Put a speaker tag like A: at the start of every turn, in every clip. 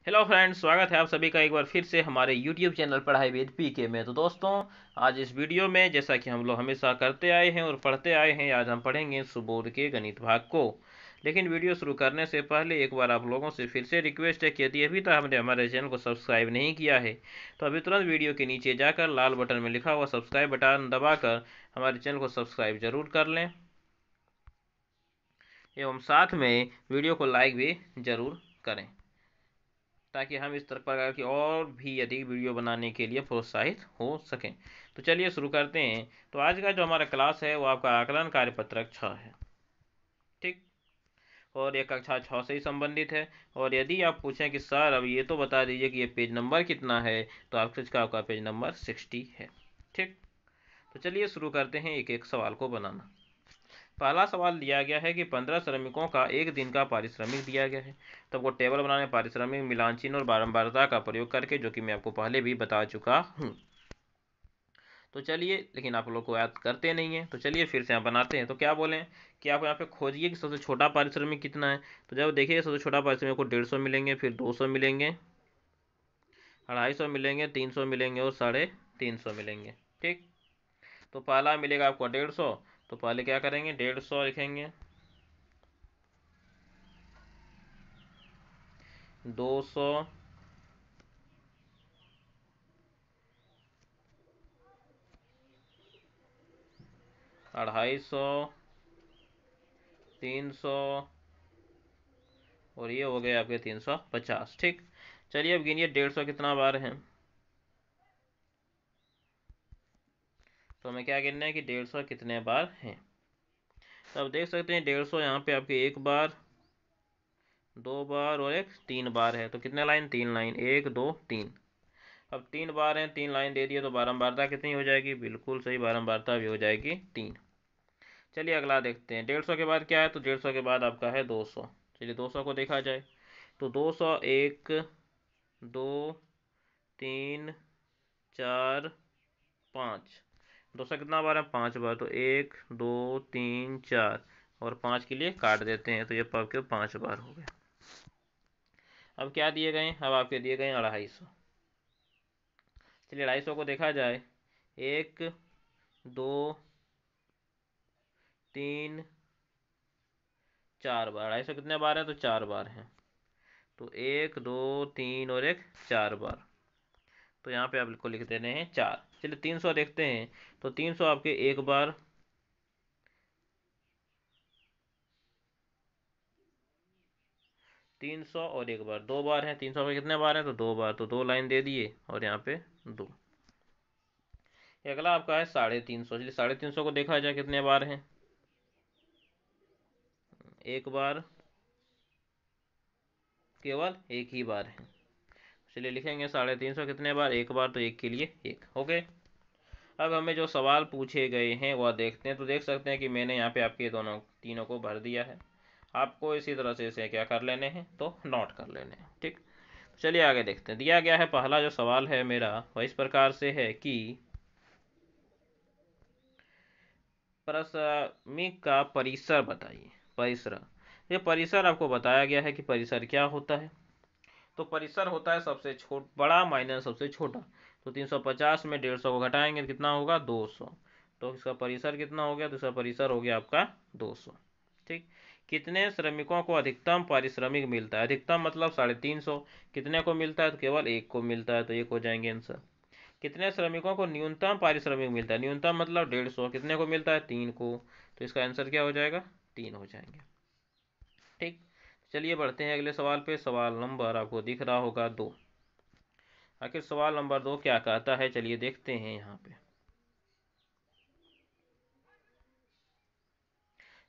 A: Hello friends, स्वागत है आप सभी का एक बार फिर से हमारे यूट्यूब चैनल पढ़ाई विद पीके में। तो दोस्तों, आज इस वीडियो में जैसा कि हम लोग हमेशा करते आए हैं और पढ़ते आए हैं, आज हम पढ़ेंगे सुबोध के गणित भाग को। लेकिन वीडियो शुरू करने से पहले एक बार आप लोगों से फिर से रिक्वेस्ट है कि यदि अभी तक हमने हमारे चैनल को सब्सक्राइब नहीं किया है तो अभी तुरंत वीडियो के नीचे जाकर लाल बटन में लिखा हुआ सब्सक्राइब बटन दबाकर हमारे चैनल को सब्सक्राइब जरूर कर लें एवं साथ में वीडियो को लाइक भी जरूर करें ताकि हम इस तरह प्रकार की और भी अधिक वीडियो बनाने के लिए प्रोत्साहित हो सकें। तो चलिए शुरू करते हैं। तो आज का जो हमारा क्लास है वो आपका आकलन कार्यपत्रक 6 है, ठीक। और ये कक्षा 6 से ही संबंधित है। और यदि आप पूछें कि सर अब ये तो बता दीजिए कि ये पेज नंबर कितना है, तो आपका पेज नंबर 60 है, ठीक। तो चलिए शुरू करते हैं एक एक सवाल को बनाना। पहला सवाल दिया गया है कि 15 श्रमिकों का एक दिन का पारिश्रमिक दिया गया है। तो आपको टेबल बनाने पारिश्रमिक मिलान चिन्ह और बारंबारता का प्रयोग करके, जो कि मैं आपको पहले भी बता चुका हूँ। तो चलिए, लेकिन आप लोग को याद करते नहीं है, तो चलिए फिर से यहाँ बनाते हैं। तो क्या बोलें कि आप यहाँ पे खोजिए कि सबसे छोटा पारिश्रमिक कितना है। तो जब देखिए सबसे छोटा पारिश्रमिक को 150 मिलेंगे, फिर 200 मिलेंगे, 250 मिलेंगे, 300 मिलेंगे और 350 मिलेंगे, ठीक। तो पहला मिलेगा आपको 150। तो पहले क्या करेंगे, 150 लिखेंगे, 200, 250, 300 और ये हो गए आपके 350, ठीक। चलिए अब गिनिए 150 कितना बार है। तो हमें क्या गिनना है कि 150 कितने बार हैं। तो अब देख सकते हैं 150 यहाँ पे आपके एक बार, दो बार और एक 3 बार है। तो कितने लाइन, 3 लाइन, 1 2 3। अब 3 बार हैं, 3 लाइन दे दिए, तो बारंबारता कितनी हो जाएगी, बिल्कुल सही, बारंबारता भी हो जाएगी 3। चलिए अगला देखते हैं। 150 के बाद क्या है, तो 150 के बाद आपका है 200। चलिए 200 को देखा जाए तो 200 1 2 3 4 5। 200 कितना बार है, 5 बार। तो 1 2 3 4 और 5 के लिए काट देते हैं, तो ये आपके 5 बार हो गए। अब क्या दिए गए, अब आपके दिए गए 250। चलिए 250 को देखा जाए, 1 2 3 4 बार। 250 कितने बार है, तो 4 बार हैं। तो 1 2 3 और एक 4 बार। तो यहाँ पे आप को लिख देने हैं 4। चलिए 300 देखते हैं। तो 300 आपके एक बार, 300 और एक बार, 2 बार है। 300 के कितने बार है, तो 2 बार। तो 2 लाइन दे दिए और यहाँ पे 2। अगला आपका है 350। चलिए 350 को देखा जाए कितने बार हैं, एक बार, केवल एक ही बार है। चलिए लिखेंगे 350 कितने बार, एक बार। तो एक के लिए एक हो गए। अब हमें जो सवाल पूछे गए हैं वह देखते हैं। तो देख सकते हैं कि मैंने यहाँ पे आपके दोनों तीनों को भर दिया है। आपको इसी तरह से इसे क्या कर लेने हैं, तो नोट कर लेने हैं, ठीक। चलिए आगे देखते हैं। दिया गया है पहला जो सवाल है मेरा वह इस प्रकार से है कि प्राथमिक का परिसर बताइए। परिसर, ये परिसर आपको बताया गया है कि परिसर क्या होता है। तो परिसर होता है सबसे बड़ा माइनस सबसे छोटा। तो 350 में 150 को घटाएंगे तो कितना होगा, 200। तो इसका परिसर कितना हो गया, तो इसका परिसर हो गया आपका 200, ठीक। कितने श्रमिकों को अधिकतम पारिश्रमिक मिलता है, अधिकतम मतलब 350। कितने को मिलता है, तो केवल एक को मिलता है, तो एक हो जाएंगे आंसर। कितने श्रमिकों को न्यूनतम पारिश्रमिक मिलता है, न्यूनतम मतलब 150। कितने को मिलता है, 3 को। तो इसका आंसर क्या हो जाएगा, 3 हो जाएंगे, ठीक। चलिए बढ़ते हैं अगले सवाल पे। सवाल नंबर आपको दिख रहा होगा 2। आखिर सवाल नंबर 2 क्या कहता है, चलिए देखते हैं यहाँ पे।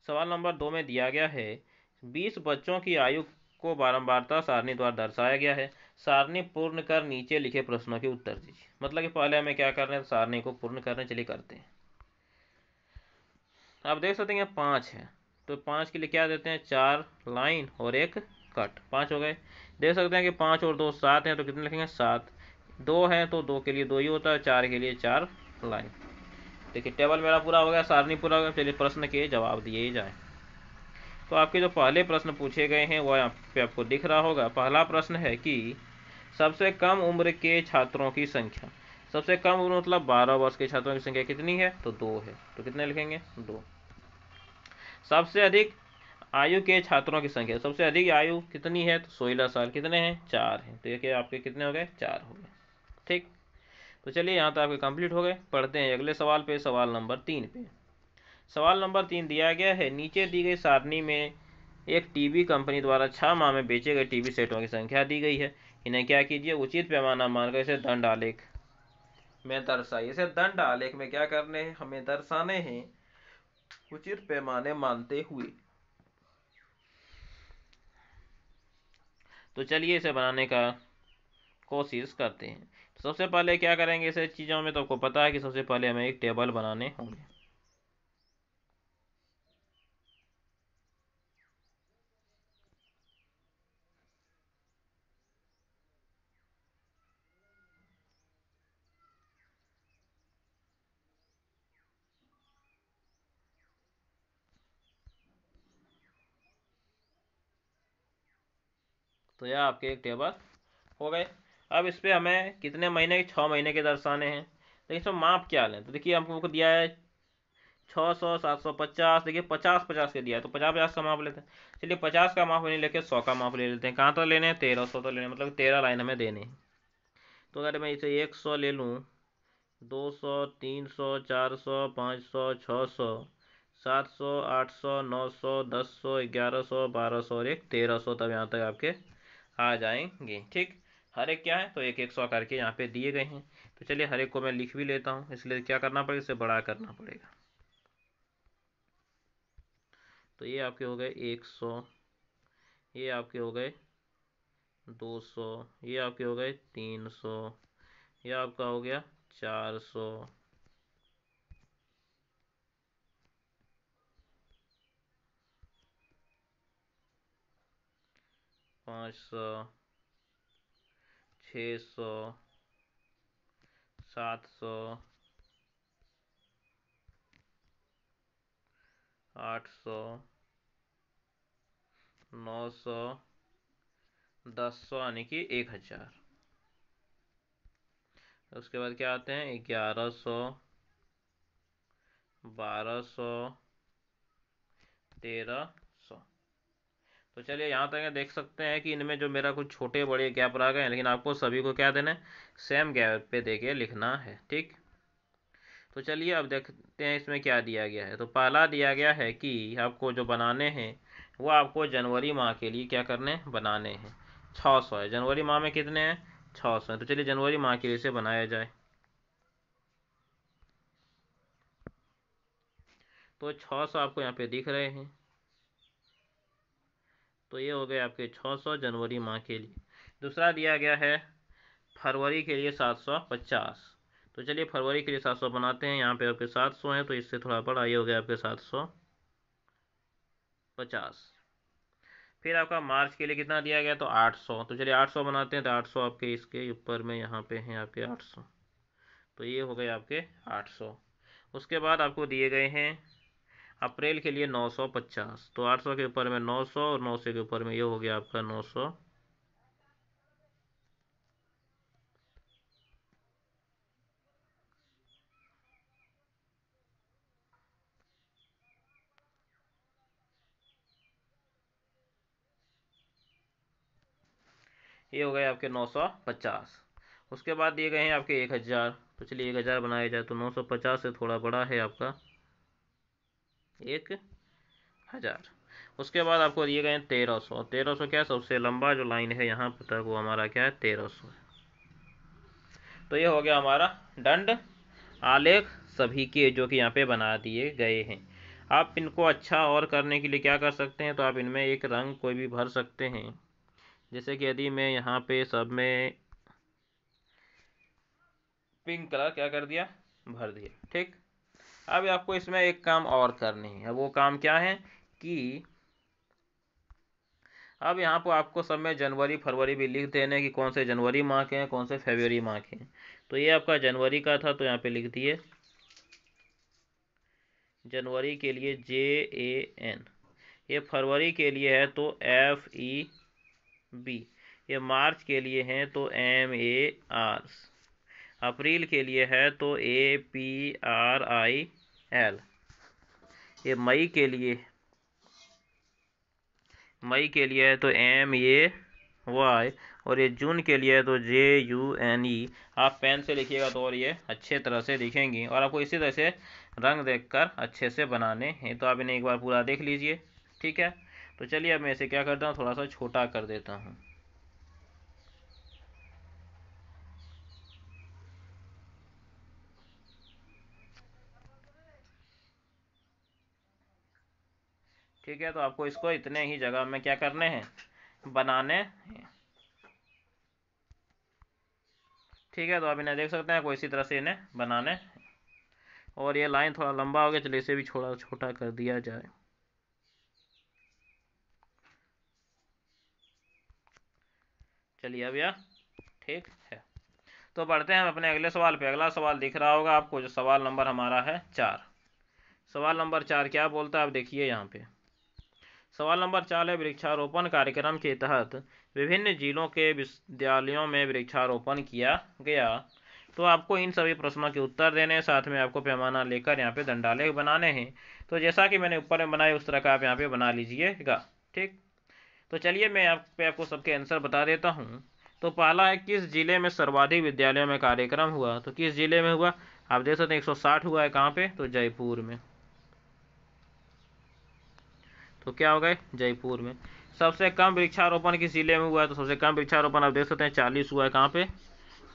A: सवाल नंबर 2 में दिया गया है 20 बच्चों की आयु को बारंबारता सारणी द्वारा दर्शाया गया है। सारणी पूर्ण कर नीचे लिखे प्रश्नों के उत्तर दीजिए। मतलब कि पहले हमें क्या करना है, सारणी को पूर्ण करने, चलिए करते हैं। आप देख सकते हैं 5 है, तो 5 के लिए क्या देते हैं, 4 लाइन और एक कट, 5 हो गए। देख सकते हैं कि 5 और 2 7 हैं, तो कितने लिखेंगे, 7। 2 हैं तो 2 के लिए 2 ही होता है, 4 के लिए 4 लाइन। देखिए टेबल मेरा पूरा हो गया, सारणी पूरा हो गया। चलिए प्रश्न के जवाब दिए जाए। तो आपके जो पहले प्रश्न पूछे गए हैं वो यहाँ पे आपको दिख रहा होगा। पहला प्रश्न है कि सबसे कम उम्र के छात्रों की संख्या। सबसे कम उम्र मतलब 12 वर्ष के छात्रों की संख्या कितनी है? तो 2 है। तो कितने लिखेंगे? 2। सबसे अधिक आयु के छात्रों की संख्या, सबसे अधिक आयु कितनी है? तो 16 साल। कितने हैं? 4 हैं। तो ये आपके कितने हो गए? 4 हो गए। ठीक, तो चलिए यहाँ तो आपके कंप्लीट हो गए। पढ़ते हैं अगले सवाल पे, सवाल नंबर 3 पे। सवाल नंबर 3 दिया गया है, नीचे दी गई सारणी में एक टीवी कंपनी द्वारा 6 माह में बेचे गए टीवी सेटों की संख्या दी गई है। इन्हें क्या कीजिए? उचित पैमाना मानकर इसे दंड आलेख में दर्शाइए। इसे दंड आलेख में क्या करने हैं? हमें दर्शाने हैं उचित पैमाने मानते हुए। तो चलिए इसे बनाने का कोशिश करते हैं। तो सबसे पहले क्या करेंगे? इसे चीज़ों में तो आपको पता है कि सबसे पहले हमें एक टेबल बनाने होंगे। तो यह आपके एक टेबल हो गए। अब इस पे हमें कितने महीने के? 6 महीने के दर्शाने हैं। तो इसमें माप क्या लें? तो देखिए हमको दिया है 600, 750। देखिए 50 50 के दिया है, तो 50 50 का माप लेते हैं। चलिए 50 का माप नहीं लेके 100 का माप ले लेते हैं। कहाँ तक लेने हैं? 1300 तक लेने, मतलब 13 लाइन हमें देने हैं। तो अगर मैं इसे 100 ले लूँ, 200, 300, 400, 500, 600, 700, 800, 900, 1000, 1100, 1200 और एक 1300, तब यहाँ तक आपके आ जाएंगे। ठीक, हर एक क्या है? तो एक एक 100 करके यहाँ पे दिए गए हैं। तो चलिए हर एक को मैं लिख भी लेता हूँ, इसलिए क्या करना पड़ेगा? इसे बड़ा करना पड़ेगा। तो ये आपके हो गए 100, ये आपके हो गए 200, ये आपके हो गए 300, ये आपका हो गया 400, 500, 600, 700, 800, 900, 1000 यानी कि 1000। उसके बाद क्या आते हैं? 1100, 1200, 1300। तो चलिए यहाँ तक देख सकते हैं कि इनमें जो मेरा कुछ छोटे बड़े गैप रह गए हैं, लेकिन आपको सभी को क्या देना है? सेम गैप पे दे के लिखना है। ठीक, तो चलिए अब देखते हैं इसमें क्या दिया गया है। तो पहला दिया गया है कि आपको जो बनाने हैं वो आपको जनवरी माह के लिए क्या करने? बनाने हैं। 600 है। जनवरी माह में कितने हैं? 600 है। तो चलिए जनवरी माह के लिए इसे बनाया जाए। तो 600 आपको यहाँ पे दिख रहे हैं। तो ये हो गए आपके 600 जनवरी माह के लिए। दूसरा दिया गया है फरवरी के लिए 750। तो चलिए फरवरी के लिए 700 बनाते हैं। यहाँ पे आपके 700 है, तो इससे थोड़ा बड़ा, ये हो गया आपके 750। फिर आपका मार्च के लिए कितना दिया गया? तो 800। तो चलिए 800 बनाते हैं। तो 800 आपके इसके ऊपर में यहाँ पे हैं आपके 800। तो ये हो गए आपके 800। उसके बाद आपको दिए गए हैं अप्रैल के लिए 950। तो 800 के ऊपर में 900 और 900 के ऊपर में ये हो गया आपका 900। ये हो गए आपके 950। उसके बाद दिए गए हैं आपके 1000। तो चलिए 1000 बनाया जाए। तो 950 से थोड़ा बड़ा है आपका 1000। उसके बाद आपको दिए गए हैं 1300। 1300 क्या? सबसे लंबा जो लाइन है यहाँ पर तक वो हमारा क्या है? 1300 है। तो ये हो गया हमारा दंड आलेख सभी के, जो कि यहाँ पे बना दिए गए हैं। आप इनको अच्छा और करने के लिए क्या कर सकते हैं? तो आप इनमें एक रंग कोई भी भर सकते हैं। जैसे कि यदि मैं यहाँ पे सब में पिंक कलर क्या कर दिया? भर दिया। ठीक, अब आपको इसमें एक काम और करने हैं। अब वो काम क्या है कि अब यहाँ पर आपको सब में जनवरी फरवरी भी लिख देने कि कौन से जनवरी माह के हैं, कौन से फरवरी माह के हैं। तो ये आपका जनवरी का था, तो यहाँ पे लिख दिए जनवरी के लिए JAN। ये फरवरी के लिए है तो FEB, ये मार्च के लिए है तो MAR, अप्रैल के लिए है तो APRIL, ये मई के लिए है तो MAY, और ये जून के लिए है तो JUNE। आप पेन से लिखिएगा तो और ये अच्छे तरह से दिखेंगी, और आपको इसी तरह से रंग देखकर अच्छे से बनाने हैं। तो आप इन्हें एक बार पूरा देख लीजिए, ठीक है। तो चलिए अब मैं इसे क्या करता हूँ, थोड़ा सा छोटा कर देता हूँ। ठीक है, तो आपको इसको इतने ही जगह में क्या करने हैं, बनाने हैं। ठीक है, तो आप इन्हें देख सकते हैं, कोई इसी तरह से इन्हें बनाने हैं। और ये लाइन थोड़ा लंबा हो गया, चलिए इसे भी थोड़ा छोटा कर दिया जाए। चलिए अब यह ठीक है। तो बढ़ते हैं हम अपने अगले सवाल पे। अगला सवाल दिख रहा होगा आपको, जो सवाल नंबर हमारा है 4। सवाल नंबर 4 क्या बोलता है, आप देखिए यहाँ पे। सवाल नंबर 4 है, वृक्षारोपण कार्यक्रम के तहत विभिन्न जिलों के विद्यालयों में वृक्षारोपण किया गया। तो आपको इन सभी प्रश्नों के उत्तर देने, साथ में आपको पैमाना लेकर यहाँ पे दंडालेख बनाने हैं। तो जैसा कि मैंने ऊपर में बनाए उस तरह का आप यहाँ पे बना लीजिएगा, ठीक। तो चलिए मैं आपको सबके आंसर बता देता हूँ। तो पहला है, किस जिले में सर्वाधिक विद्यालयों में कार्यक्रम हुआ। तो किस जिले में हुआ, आप देख सकते हैं 160 हुआ है। कहाँ पे, तो जयपुर में। तो क्या हो गए, जयपुर में। सबसे कम वृक्षारोपण किस जिले में हुआ है, तो सबसे कम वृक्षारोपण आप देख सकते हैं 40 हुआ है। कहाँ पे,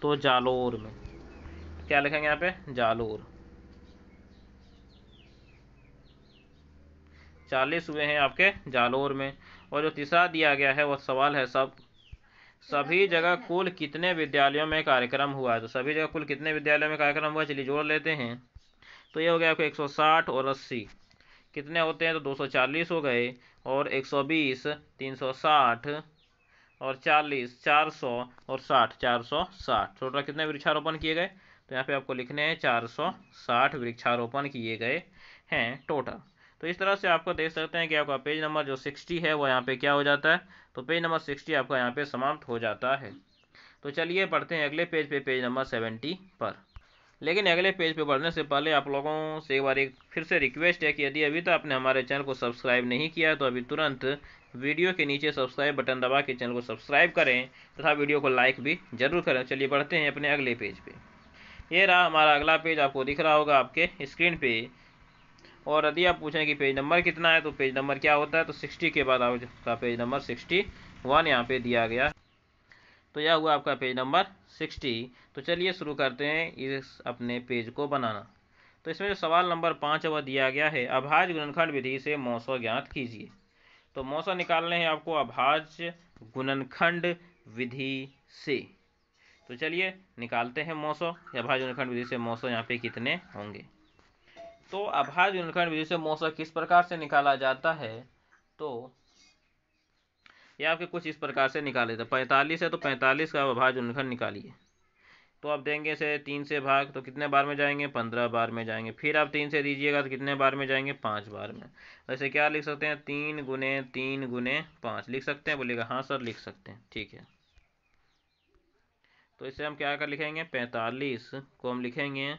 A: तो जालोर में। क्या लिखेंगे यहाँ पे, जालोर। 40 हुए हैं आपके जालोर में। और जो तीसरा दिया गया है वह सवाल है, सभी जगह कुल कितने विद्यालयों में कार्यक्रम हुआ है। तो सभी जगह कुल कितने विद्यालयों में कार्यक्रम हुआ है, चलिए जोड़ लेते हैं। तो ये हो गया आपको 160 और 80 कितने होते हैं, तो 240 हो गए। और 120, 360 और 40, 400 और 60, 460। टोटल कितने वृक्षारोपण किए गए, तो यहाँ पे आपको लिखने हैं 460 वृक्षारोपण किए गए हैं टोटल। तो इस तरह से आपको देख सकते हैं कि आपका पेज नंबर जो 60 है वो यहाँ पे क्या हो जाता है, तो पेज नंबर 60 आपका यहाँ पे समाप्त हो जाता है। तो चलिए पढ़ते हैं अगले पेज पे, पेज नंबर 70 पर। लेकिन अगले पेज पे बढ़ने से पहले आप लोगों से एक फिर से रिक्वेस्ट है कि यदि अभी तक आपने हमारे चैनल को सब्सक्राइब नहीं किया तो अभी तुरंत वीडियो के नीचे सब्सक्राइब बटन दबा के चैनल को सब्सक्राइब करें तथा वीडियो को लाइक भी जरूर करें। चलिए बढ़ते हैं अपने अगले पेज पे। ये रहा हमारा अगला पेज, आपको दिख रहा होगा आपके स्क्रीन पे। और यदि आप पूछें कि पेज नंबर कितना है, तो पेज नंबर क्या होता है, तो 60 के बाद आपका पेज नंबर 61 यहाँ पे दिया गया। तो यह हुआ आपका पेज नंबर 60। तो चलिए शुरू करते हैं इस अपने पेज को बनाना। तो इसमें जो सवाल नंबर 5 वह दिया गया है, अभाज्य गुणनखंड विधि से मौसो ज्ञात कीजिए। तो मौसो निकालने हैं आपको अभाज्य गुणनखंड विधि से। तो चलिए निकालते हैं मौसो। अभाज्य गुणनखंड विधि से मौसो यहाँ पे कितने होंगे। तो अभाज्य गुणनखंड विधि से मौसो किस प्रकार से निकाला जाता है, तो ये आपके कुछ इस प्रकार से निकाले थे। 45 है तो 45 का अभाज्य गुणनखंड निकालिए। तो आप देंगे इसे 3 से भाग, तो कितने बार में जाएंगे, 15 बार में जाएंगे। फिर आप 3 से दीजिएगा तो कितने बार में जाएंगे, 5 बार में। वैसे क्या लिख सकते हैं, 3 गुने 3 गुने 5 लिख सकते हैं। बोलेगा हाँ सर लिख सकते हैं, ठीक है। तो इसे हम क्या कर लिखेंगे, 45 को हम लिखेंगे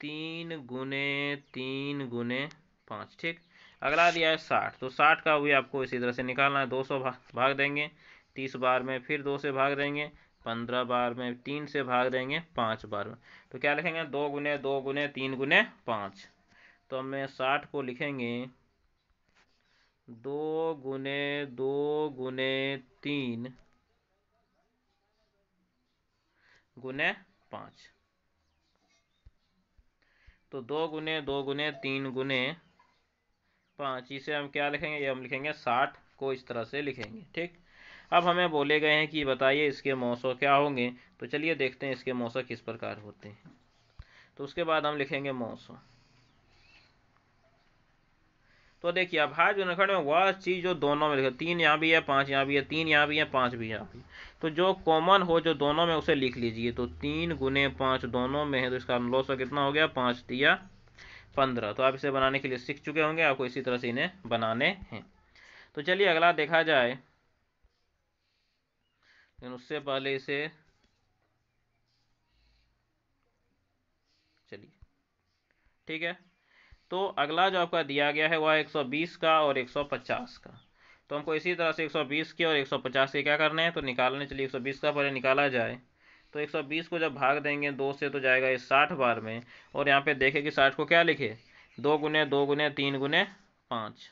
A: 3 गुने 5, ठीक। अगला दिया है 60, तो 60 का भी आपको इसी तरह से निकालना है। 200 भाग देंगे 30 बार में, फिर 2 से भाग देंगे 15 बार में, 3 से भाग देंगे 5 बार में। तो क्या लिखेंगे, 2 गुने 2 गुने 3 गुने 5। तो हमें 60 को लिखेंगे 2 गुने 2 गुने 3 गुने 5। तो 2 गुने 2 गुने 3 गुने 5, इसे हम क्या लिखेंगे, ये हम लिखेंगे 60 को इस तरह से लिखेंगे, ठीक। अब हमें बोले गए हैं कि बताइए इसके मौसो क्या होंगे। तो चलिए देखते हैं इसके मौसो किस प्रकार होते हैं। तो उसके बाद हम लिखेंगे मौसो। तो देखिए अभाज्य गुणनखंड में वह चीज जो दोनों में लिखे, 3 यहाँ भी है 5 यहाँ भी है, 3 यहाँ भी है 5 भी यहाँ भी, तो जो कॉमन हो जो दोनों में उसे लिख लीजिए। तो 3 गुने 5 दोनों में है, तो इसका लॉस कितना हो गया, 5 दिया 15। तो आप इसे बनाने के लिए सीख चुके होंगे, आपको इसी तरह से इन्हें बनाने हैं। तो चलिए अगला देखा जाए, लेकिन उससे पहले इसे चलिए ठीक है। तो अगला जो आपका दिया गया है वह 120 का और 150 का। तो हमको इसी तरह से 120 के और 150 के क्या करने हैं, तो निकालने। चलिए 120 का पहले निकाला जाए। तो 120 को जब भाग देंगे 2 से तो जाएगा ये 60 बार में। और यहाँ पे देखें कि 60 को क्या लिखे, 2 गुने 2 गुने 3 गुने 5,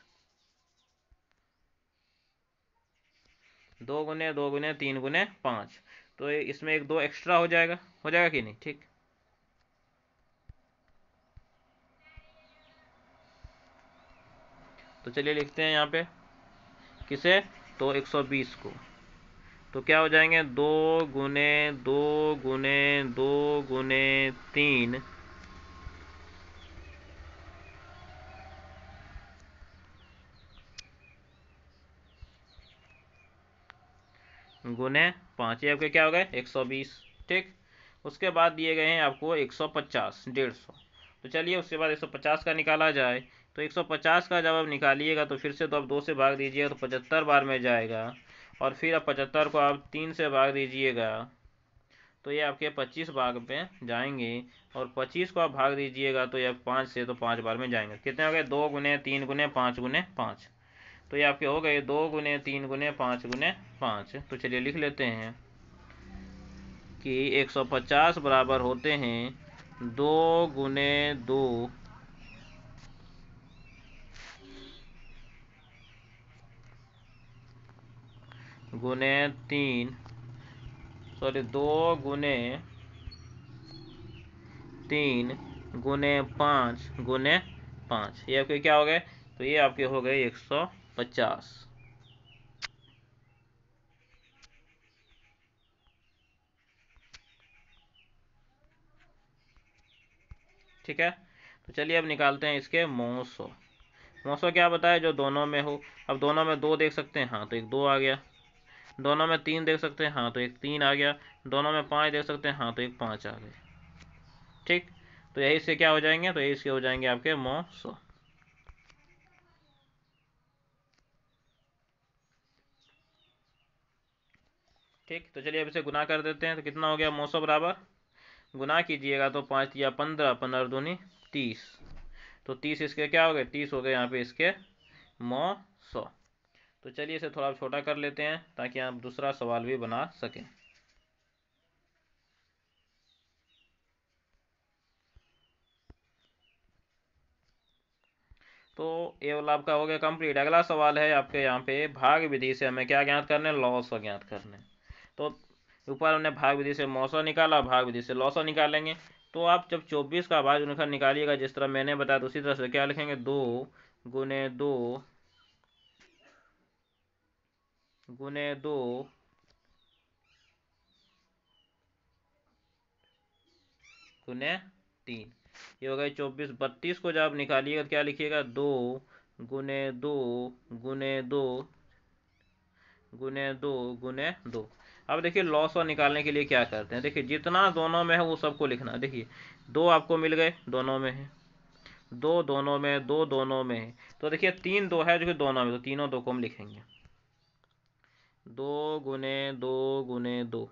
A: 2 गुने 2 गुने 3 गुने 5। तो इसमें एक 2 एक्स्ट्रा हो जाएगा कि नहीं, ठीक। तो चलिए लिखते हैं यहाँ पे किसे, तो 120 को। तो क्या हो जाएंगे, 2 गुने 2 गुने 2 गुने 3 गुने 5, ये आपके क्या हो गए 120, ठीक। उसके बाद दिए गए हैं आपको 150, 150। तो चलिए उसके बाद 150 का निकाला जाए। तो 150 का जब आप निकालिएगा तो फिर से तो आप 2 से भाग दीजिएगा तो 75 बार में जाएगा। और फिर आप 75 को आप 3 से भाग दीजिएगा तो ये आपके 25 भाग पे जाएंगे। और 25 को आप भाग दीजिएगा तो ये 5 से तो 5 बार में जाएंगे। कितने हो गए, 2 गुने 3 गुने 5 गुने 5। तो ये आपके हो गए 2 गुने 3 गुने 5 गुने 5। तो चलिए लिख लेते हैं कि 150 बराबर होते हैं 2 गुने 2 गुने 3, सॉरी 2 गुने 3 गुने 5 गुने 5। ये आपके क्या हो गए, तो ये आपके हो गए 150, ठीक है। तो चलिए अब निकालते हैं इसके मौसो। मौसो क्या बताए, जो दोनों में हो। अब दोनों में 2 देख सकते हैं, हाँ तो एक 2 आ गया। दोनों में 3 देख सकते हैं, हाँ तो एक 3 आ गया। दोनों में 5 देख सकते हैं, हाँ तो एक 5 आ गए, ठीक। तो यही से क्या हो जाएंगे, तो यही से हो जाएंगे आपके मौसो, ठीक। तो चलिए अब इसे गुना कर देते हैं। तो कितना हो गया, मौसो बराबर, गुना कीजिएगा तो 5 या 15, 15 दूनी 30। तो 30 इसके क्या हो गए, 30 हो गए यहाँ पे इसके मौसो। तो चलिए इसे थोड़ा छोटा कर लेते हैं ताकि आप दूसरा सवाल भी बना सकें। तो ये वाला आपका हो गया कंप्लीट। अगला सवाल है आपके यहाँ पे, भाग विधि से हमें क्या ज्ञात करने, लॉस ज्ञात करने। तो ऊपर हमने भाग विधि से मौसा निकाला, भाग विधि से लॉसा निकालेंगे। तो आप जब 24 का भाज्य निकालिएगा जिस तरह मैंने बताया, तो उसी तरह से क्या लिखेंगे, 2 गुने 2 गुने 2 गुने 3। ये हो गए 24। 32 को जब निकालिएगा तो क्या लिखिएगा, 2 गुने 2 गुने 2 गुने 2 गुने 2। अब देखिए लॉस और निकालने के लिए क्या करते हैं, देखिए जितना दोनों में है वो सबको लिखना। देखिए 2 आपको मिल गए, दोनों में है। 2 दोनों में, 2 दोनों में है। तो देखिए 3 2 है जो कि दोनों में, तो तीनों 2 को हम लिखेंगे, 2 गुने 2 गुने 2।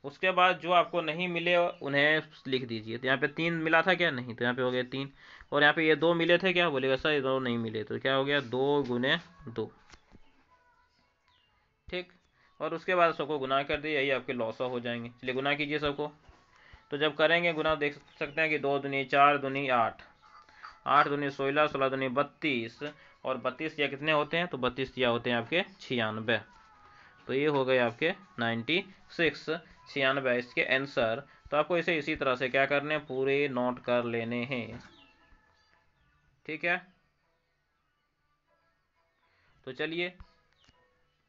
A: उसके बाद जो आपको नहीं मिले उन्हें लिख दीजिए। तो यहाँ पे 3 मिला था क्या, नहीं, तो यहाँ पे हो गया 3। और यहाँ पे ये 2 मिले थे क्या, बोलेगा सर ये 2 नहीं मिले, तो क्या हो गया, 2 गुने 2, ठीक। और उसके बाद सबको गुना कर दिए, यही आपके लॉस हो जाएंगे। चलिए गुना कीजिए सबको। तो जब करेंगे गुना देख सकते हैं कि 2 दूनी 4 दूनी 8, 8 दूनी 16, 16 दूनी 32। और 32 या कितने होते हैं, तो 32 या होते हैं आपके 96। तो ये हो गए आपके 96, 96 इसके आंसर। तो आपको इसे इसी तरह से क्या करने, पूरे नोट कर लेने हैं, ठीक है। तो चलिए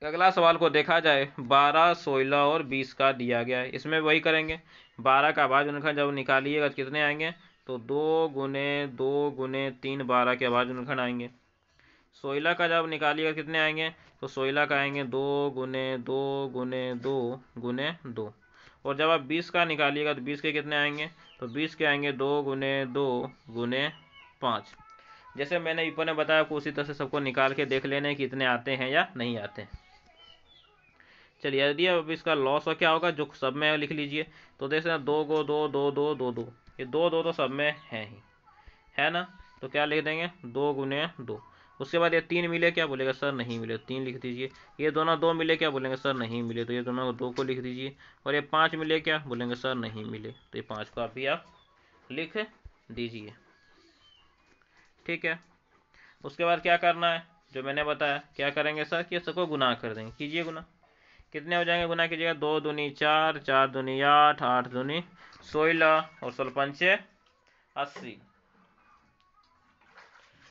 A: अगला सवाल को देखा जाए। 12, 16 और 20 का दिया गया है, इसमें वही करेंगे। 12 का भाज्य जब निकालिएगा तो कितने आएंगे, तो 2 गुने 2 गुने 3 12 के भाज्य आएंगे। 16 का जब निकालिएगा कितने आएंगे, तो 16 का आएंगे 2 गुने 2 गुने 2 गुने 2। और जब आप 20 का निकालिएगा तो 20 के कितने आएंगे, तो 20 के आएंगे 2 गुने 2 गुने 5। जैसे मैंने ऊपर ने बताया आपको उसी तरह से सबको निकाल के देख लेने कितने आते हैं या नहीं आते हैं। चलिए यदि अब इसका लॉस और क्या होगा, जो सब में लिख लीजिए। तो देख सकते हैं 2 को 2 2 2 2 2, ये 2 2 तो सब में है ही, है ना। तो क्या लिख देंगे 2 गुने 2। उसके बाद ये 3 मिले, क्या बोलेगा सर नहीं मिले, 3 लिख दीजिए। ये दोनों 2 मिले, क्या बोलेंगे सर नहीं मिले, तो ये दोनों 2 को लिख दीजिए। और ये 5 मिले, क्या बोलेंगे सर नहीं मिले, तो ये 5 को भी आप लिख दीजिए। ठीक है। उसके बाद क्या करना है, जो मैंने बताया क्या करेंगे सर कि सबको गुना कर देंगे। कीजिए गुना, कितने हो जाएंगे गुना कीजिएगा, 2 दूनी 4, 4 दूनी 8, 8 दूनी 16 और 16 पंचे 80,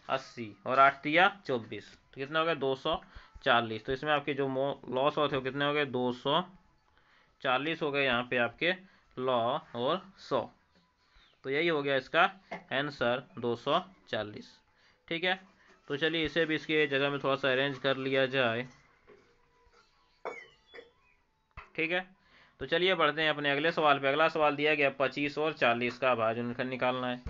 A: 80 और 8 तिया 24, तो कितना हो गया 240। तो इसमें आपके जो लॉस होते हो कितने हो गए 240 हो गए यहाँ पे आपके लॉ और 100। तो यही हो गया इसका आंसर 240। ठीक है। तो चलिए इसे भी इसकी जगह में थोड़ा सा अरेंज कर लिया जाए। ठीक है। तो चलिए बढ़ते हैं अपने अगले सवाल पे। अगला सवाल दिया गया 25 और 40 का भाजन निकालना है।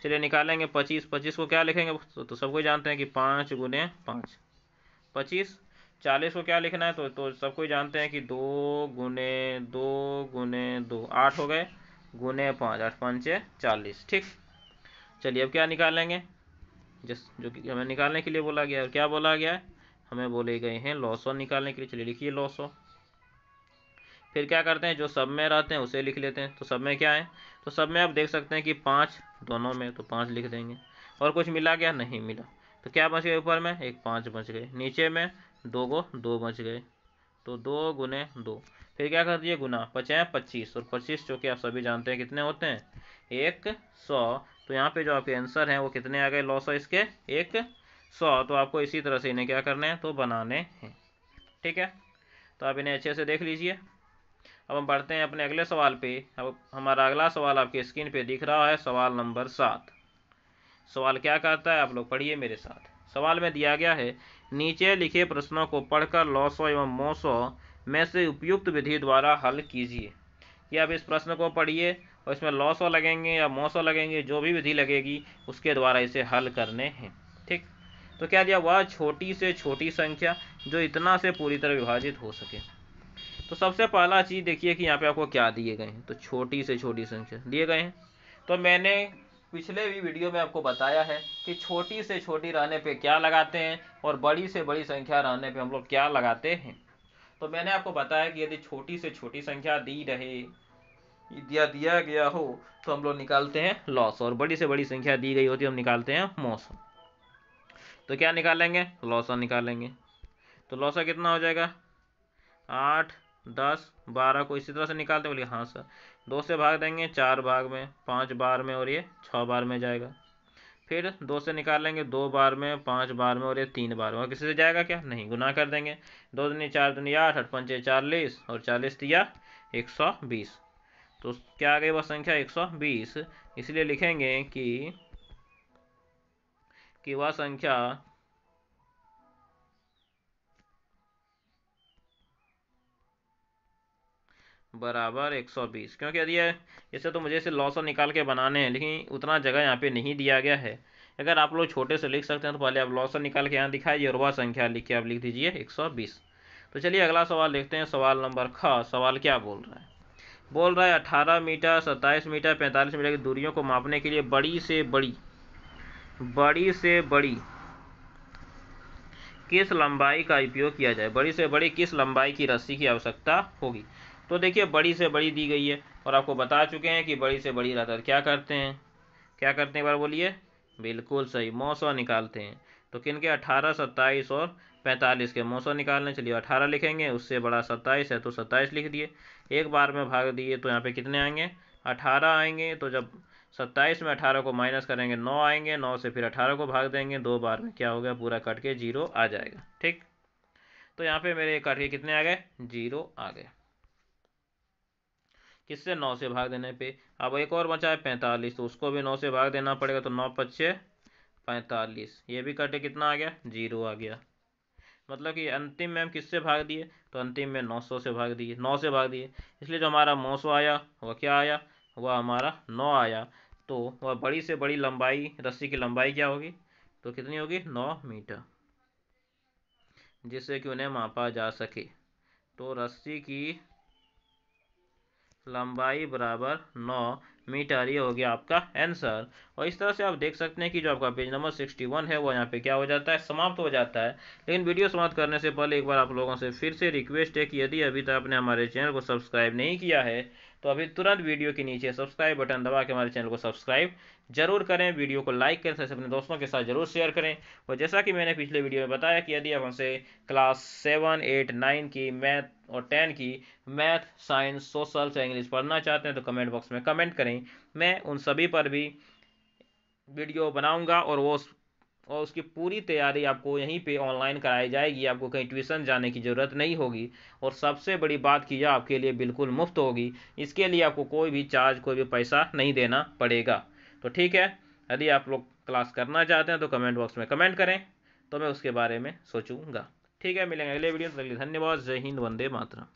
A: चलिए निकालेंगे 25। 25 को क्या लिखेंगे, तो सबको जानते हैं कि 5 गुने 5 25। 40 को क्या लिखना है, तो सबको जानते हैं कि 2 गुने 2 गुने 2, 8 हो गए गुने 5, 8 पंचे 40। ठीक। चलिए अब क्या निकालेंगे, जो कि हमें निकालने के लिए बोला गया है। क्या बोला गया है, हमें बोले गए हैं लॉसो निकालने के लिए। चलिए लिखिए लॉसो। फिर क्या करते हैं, जो सब में रहते हैं उसे लिख लेते हैं। तो सब में क्या है, तो सब में आप देख सकते हैं कि 5 दोनों में, तो 5 लिख देंगे। और कुछ मिला क्या, नहीं मिला, तो क्या बच गए, ऊपर में एक 5 बच गए, नीचे में 2 को 2 बच गए, तो 2 गुने 2। फिर क्या कर दिए गुना, बचे हैं 25, और 25 जो कि आप सभी जानते हैं कितने होते हैं 100। तो यहाँ पे जो आपके आंसर हैं वो कितने आ गए लॉस है इसके 100। तो आपको इसी तरह से इन्हें क्या करने हैं, तो बनाने हैं। ठीक है। तो आप इन्हें अच्छे से देख लीजिए। अब हम बढ़ते हैं अपने अगले सवाल पे। अब हमारा अगला सवाल आपके स्क्रीन पे दिख रहा है, सवाल नंबर 7। सवाल क्या कहता है, आप लोग पढ़िए मेरे साथ। सवाल में दिया गया है, नीचे लिखे प्रश्नों को पढ़कर लॉसो एवं मोसो में से उपयुक्त विधि द्वारा हल कीजिए। कि आप इस प्रश्न को पढ़िए और इसमें लॉसो लगेंगे या मोसो लगेंगे, जो भी विधि लगेगी उसके द्वारा इसे हल करने हैं। ठीक। तो क्या दिया, वह छोटी से छोटी संख्या जो इतना से पूरी तरह विभाजित हो सके। तो सबसे पहला चीज़ देखिए कि यहाँ पे आपको क्या दिए गए हैं, तो छोटी से छोटी संख्या दिए गए हैं। तो मैंने पिछले भी वीडियो में आपको बताया है कि छोटी से छोटी रहने पे क्या लगाते हैं और बड़ी से बड़ी संख्या रहने पे हम लोग क्या लगाते हैं। तो मैंने आपको बताया कि यदि छोटी से छोटी संख्या दी रहे या दिया गया हो तो हम लोग निकालते हैं लॉस, और बड़ी से बड़ी संख्या दी गई होती है हम निकालते हैं मॉस। तो क्या निकालेंगे, लॉसा निकालेंगे। तो लॉसा कितना हो जाएगा, 8 10 12 को इसी तरह से निकालते बोलिए हाँ सर। 2 से भाग देंगे 4 भाग में, 5 बार में, और ये 6 बार में जाएगा। फिर 2 से निकालेंगे 2 बार में, 5 बार में, और ये 3 बार में। और किसी से जाएगा क्या, नहीं, गुना कर देंगे। 2 दूनी 4 दूनी 8, 8 पंचे 40, और 40 तिया 120। तो क्या आ गई वह संख्या 120। इसलिए लिखेंगे कि वह संख्या बराबर 120। क्योंकि यदि इसे तो मुझे इसे लॉस निकाल के बनाने हैं, लेकिन उतना जगह यहाँ पे नहीं दिया गया है। अगर आप लोग छोटे से लिख सकते हैं तो पहले आप लॉस निकाल के यहाँ दिखाइए और वह संख्या लिख के आप लिख दीजिए 120। तो चलिए अगला सवाल देखते हैं, सवाल नंबर ख। सवाल क्या बोल रहा है, बोल रहा है 18 मीटर 27 मीटर 45 मीटर की दूरियों को मापने के लिए बड़ी से बड़ी किस लंबाई का उपयोग किया जाए। बड़ी से बड़ी किस लंबाई की रस्सी की आवश्यकता होगी। तो देखिए बड़ी से बड़ी दी गई है और आपको बता चुके हैं कि बड़ी से बड़ी रहता है क्या करते हैं, एक बार बोलिए। बिल्कुल सही, मौसौ निकालते हैं। तो किनके 18 27 और 45 के मौसौ निकालने। चलिए 18 लिखेंगे, उससे बड़ा 27 है तो 27 लिख दिए। एक बार में भाग दिए तो यहाँ पे कितने आएंगे 18 आएंगे। तो जब 27 में 18 को माइनस करेंगे 9 आएंगे, 9 से फिर 18 को भाग देंगे, 2 बार में क्या हो गया, पूरा कट के 0 आ जाएगा। ठीक। तो यहाँ पे मेरे कट के कितने आ गए, 0 आ गए। किससे, 9 से भाग देने पे। अब एक और बचा है 45, तो उसको भी 9 से भाग देना पड़ेगा। तो 9 पच्चे 45, ये भी कटे कितना आ गया, 0 आ गया। मतलब कि अंतिम में हम किससे भाग दिए, तो अंतिम में 900 से भाग दिए, 9 से भाग दिए। इसलिए जो हमारा 900 आया वह क्या आया, वह हमारा 9 आया। तो वह बड़ी से बड़ी लंबाई, रस्सी की लंबाई क्या होगी, तो कितनी होगी, 9 मीटर, जिससे कि उन्हें मापा जा सके। तो रस्सी की लंबाई बराबर 9 मीटर, ये हो गया आपका आंसर। और इस तरह से आप देख सकते हैं कि जो आपका पेज नंबर 61 है वो यहाँ पे क्या हो जाता है, समाप्त हो जाता है। लेकिन वीडियो समाप्त करने से पहले एक बार आप लोगों से फिर से रिक्वेस्ट है कि यदि अभी तक आपने हमारे चैनल को सब्सक्राइब नहीं किया है तो अभी तुरंत वीडियो के नीचे सब्सक्राइब बटन दबा के हमारे चैनल को सब्सक्राइब जरूर करें, वीडियो को लाइक करें, साथ अपने दोस्तों के साथ जरूर शेयर करें। और जैसा कि मैंने पिछले वीडियो में बताया कि यदि आप हमसे क्लास 7, 8, 9 की मैथ और 10 की मैथ, साइंस, सोशल से इंग्लिश पढ़ना चाहते हैं तो कमेंट बॉक्स में कमेंट करें, मैं उन सभी पर भी वीडियो बनाऊंगा और उसकी पूरी तैयारी आपको यहीं पे ऑनलाइन कराई जाएगी, आपको कहीं ट्यूशन जाने की ज़रूरत नहीं होगी। और सबसे बड़ी बात कि यह आपके लिए बिल्कुल मुफ्त होगी, इसके लिए आपको कोई भी चार्ज, कोई भी पैसा नहीं देना पड़ेगा। तो ठीक है, यदि आप लोग क्लास करना चाहते हैं तो कमेंट बॉक्स में कमेंट करें, तो मैं उसके बारे में सोचूंगा। ठीक है, मिलेंगे अगले वीडियो में। धन्यवाद। जय हिंद, वंदे मातरम।